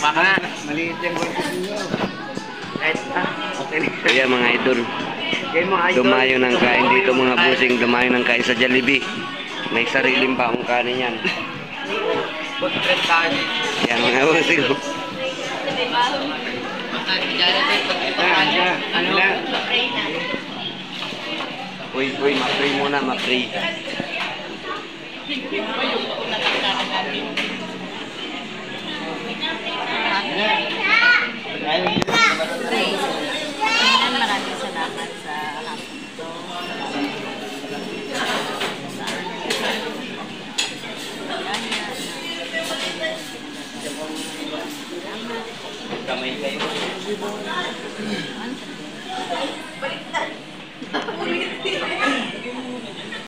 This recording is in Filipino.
Baka maliit yung boses nyo. Kahit okay. Kaya mga idol, dumayo ng kain dito mga busing, dumayo ng kain sa Jollibee. May sariling baong kanin yan. Yan mga busing. Uy, ma-pray muna, ma-pray. Maraming salamat sa hapon ito. Kamay kayo.